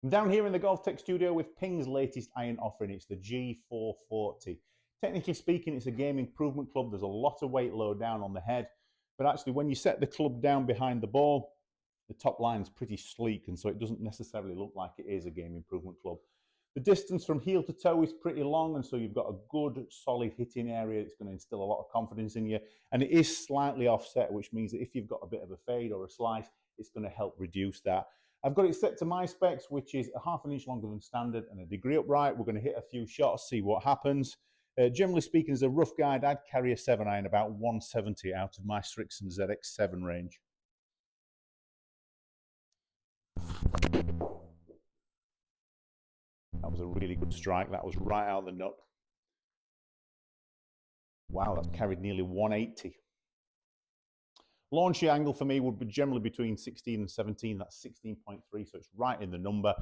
I'm down here in the Golf Tech studio with Ping's latest iron offering. It's the G440. Technically speaking, it's a game improvement club. There's a lot of weight load down on the head, but actually when you set the club down behind the ball, the top line is pretty sleek, and so it doesn't necessarily look like it is a game improvement club. The distance from heel to toe is pretty long, and so you've got a good, solid hitting area. It's going to instill a lot of confidence in you, and it is slightly offset, which means that if you've got a bit of a fade or a slice, it's going to help reduce that. I've got it set to my specs, which is a ½ inch longer than standard and a degree upright. We're going to hit a few shots, see what happens. Generally speaking, as a rough guide, I'd carry a 7-iron about 170 out of my Strixon ZX7 range. That was a really good strike. That was right out of the nut. Wow, that carried nearly 180. Launch angle for me would be generally between 16 and 17. That's 16.3, so it's right in the number.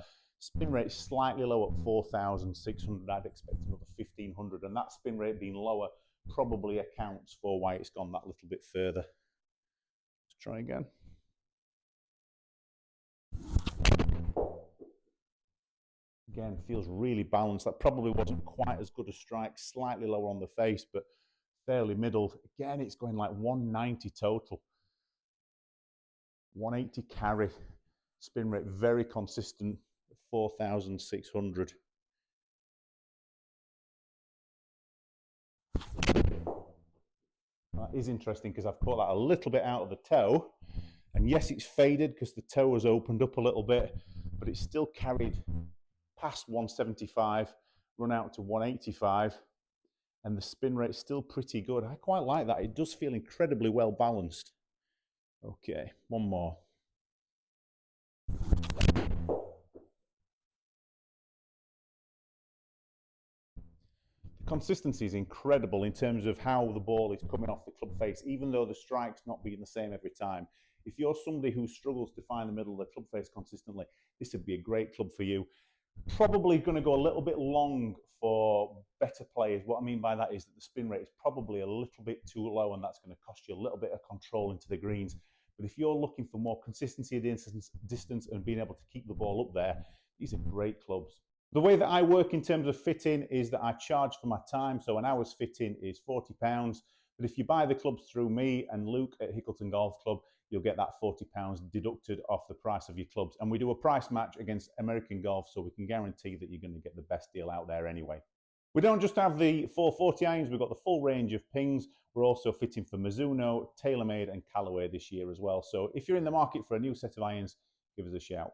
Spin rate slightly low at 4,600. I'd expect another 1,500, and that spin rate being lower probably accounts for why it's gone that little bit further. Let's try again. Again, feels really balanced. That probably wasn't quite as good a strike, slightly lower on the face, but fairly middle. Again, it's going like 190 total. 180 carry, spin rate very consistent, 4,600. That is interesting because I've caught that a little bit out of the toe, and yes, it's faded because the toe has opened up a little bit, but it's still carried past 175, run out to 185, and the spin rate's still pretty good. I quite like that. It does feel incredibly well balanced. Okay, one more. The consistency is incredible in terms of how the ball is coming off the club face, even though the strike's not being the same every time. If you're somebody who struggles to find the middle of the club face consistently, this would be a great club for you. Probably going to go a little bit long for better players. What I mean by that is that the spin rate is probably a little bit too low, and that's going to cost you a little bit of control into the greens. But if you're looking for more consistency, distance, and being able to keep the ball up there, these are great clubs. The way that I work in terms of fitting is that I charge for my time. So an hour's fitting is £40. But if you buy the clubs through me and Luke at Hickleton Golf Club, you'll get that £40 deducted off the price of your clubs. And we do a price match against American Golf, so we can guarantee that you're going to get the best deal out there anyway. We don't just have the 440 irons, we've got the full range of pings. We're also fitting for Mizuno, TaylorMade and Callaway this year as well. So if you're in the market for a new set of irons, give us a shout.